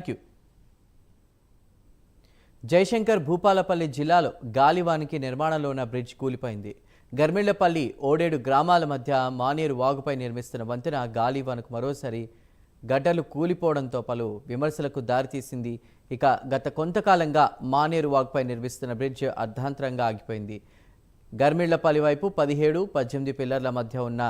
Thank you. Jayashankar Bhupalpally జిల్లాలో గాలివానికి నిర్మాణంలో ఉన్న బ్రిడ్జ్ కూలిపోయింది. గర్మిళ్లపల్లి ఓడేడు గ్రామాల మధ్య మానేరు వాగుపై నిర్మిస్తున్న వంతెన గాలివానకు మరోసారి గడ్డలు కూలిపోవడంతో పలు విమర్శలకు దారితీసింది. ఇక గత కొంతకాలంగా మానేరు వాగుపై నిర్మిస్తున్న బ్రిడ్జ్ అర్ధాంతరంగా ఆగిపోయింది. గర్మిళ్లపల్లి వైపు 17-18 పిల్లర్ల మధ్య ఉన్న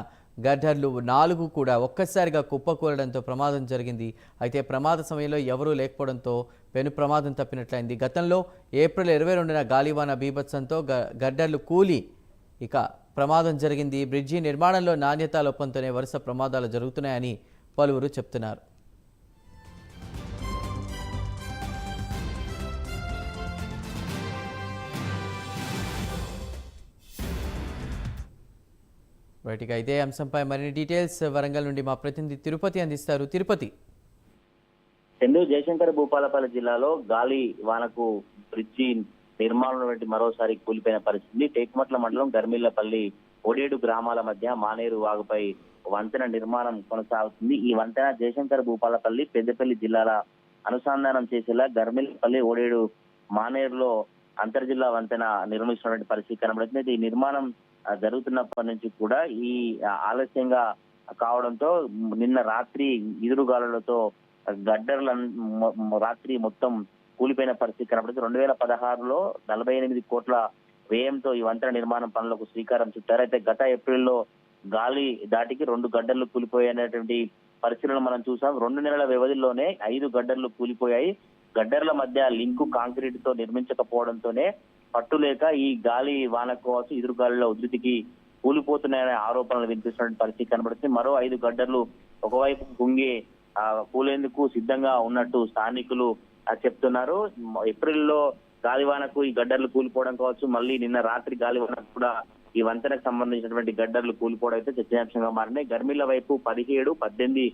గడ్డర్లు 4 కూడా ఒక్కసారిగా కుప్పకూలడంతో ప్రమాదం జరిగింది. అయితే ప్రమాద సమయంలో ఎవరూ లేకపోవడంతో పెను ప్రమాదం తప్పినట్లయింది. గతంలో ఏప్రిల్ 22న గాలివాన బీభత్సంతో గడ్డర్లు కూలి ఇక ప్రమాదం జరిగింది. బ్రిడ్జి నిర్మాణంలో నాణ్యతా లోపంతోనే వరుస ప్రమాదాలు జరుగుతున్నాయని పలువురు చెప్తున్నారు. రైట్గా ఇదే అంశంపై మరిన్ని డీటెయిల్స్ వరంగల్ నుండి మా ప్రతినిధి తిరుపతి అందిస్తారు. తిరుపతి. జయశంకర్ భూపాలపల్లి జిల్లాలో గాలి వానకు బ్రిడ్జి నిర్మాణం వంటి మరోసారి కూలిపోయిన పరిస్థితి. టేకుమట్ల మండలం గర్మిళ్లపల్లి ఓడేడు గ్రామాల మధ్య మానేరు వాగుపై వంతెన నిర్మాణం కొనసాగుతుంది. ఈ వంతెన జయశంకర్ భూపాలపల్లి పెద్దపల్లి జిల్లాల అనుసంధానం చేసేలా గర్మిళ్లపల్లి ఓడేడు మానేరులో అంతర్జిల్లా వంతెన నిర్మిస్తున్నటువంటి పరిస్థితి కనబడుతుంది. ఈ నిర్మాణం జరుగుతున్నప్పటి నుంచి కూడా ఈ ఆలస్యంగా కావడంతో నిన్న రాత్రి ఈదురుగాలులతో గడ్డర్ల రాత్రి మొత్తం కూలిపోయిన పరిస్థితి కనబడుతుంది. 2016లో 48 కోట్ల వ్యయంతో ఈ వంతెన నిర్మాణం పనులకు శ్రీకారం చుట్టారు. అయితే గత ఏప్రిల్లో గాలి దాటికి 2 గడ్డర్లు కూలిపోయినటువంటి పరిస్థితులను మనం చూసాం. 2 నెలల వ్యవధిలోనే 5 గడ్డర్లు కూలిపోయాయి. గడ్డర్ల మధ్య లింకు కాంక్రీట్ తో నిర్మించకపోవడంతోనే పట్టులేక ఈ గాలి వాన కావచ్చు ఎదురుగాలిలో ఉధృతికి కూలిపోతున్నాయనే ఆరోపణలు వినిపిస్తున్న పరిస్థితి కనబడుతుంది. మరో 5 గడ్డర్లు ఒకవైపు కుంగి కూలేందుకు సిద్ధంగా ఉన్నట్టు స్థానికులు చెప్తున్నారు. ఏప్రిల్లో గాలివానకు ఈ గడ్డర్లు కూలిపోవడం కావచ్చు, మళ్ళీ నిన్న రాత్రి గాలివానకు కూడా ఈ వంతెనకు సంబంధించినటువంటి గడ్డర్లు కూలిపోవడం అయితే చర్చనీయాంశంగా మారినాయి. గర్మిళ్ల వైపు 17-18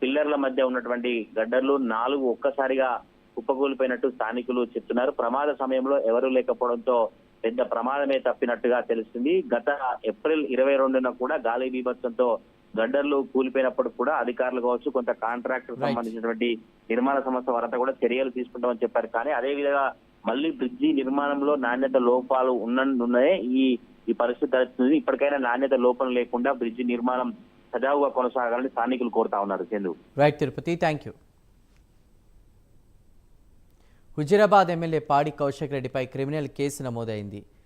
పిల్లర్ల మధ్య ఉన్నటువంటి గడ్డర్లు 4 ఒక్కసారిగా కుప్పకూలిపోయినట్టు స్థానికులు చెప్తున్నారు. ప్రమాద సమయంలో ఎవరూ లేకపోవడంతో పెద్ద ప్రమాదమే తప్పినట్టుగా తెలుస్తుంది. గత ఏప్రిల్ 22న కూడా గాలి బీభత్సంతో గడ్డర్లు కూలిపోయినప్పుడు కూడా అధికారులు కావచ్చు, కొంత కాంట్రాక్టర్ సంబంధించినటువంటి నిర్మాణ సంస్థ వారంతా కూడా చర్యలు తీసుకుంటామని చెప్పారు. కానీ అదే విధంగా మళ్ళీ బ్రిడ్జి నిర్మాణంలో నాణ్యత లోపాలు ఉన్నయే ఈ పరిస్థితి తలెత్తుంది. ఇప్పటికైనా నాణ్యత లోపం లేకుండా బ్రిడ్జి నిర్మాణం సజావుగా కొనసాగాలని స్థానికులు కోరుతా ఉన్నారు. Chandu. Right Tirupati, thank you. Huzurabad MLA పాడి కౌశిక్ రెడ్డిపై క్రిమినల్ కేసు నమోదైంది.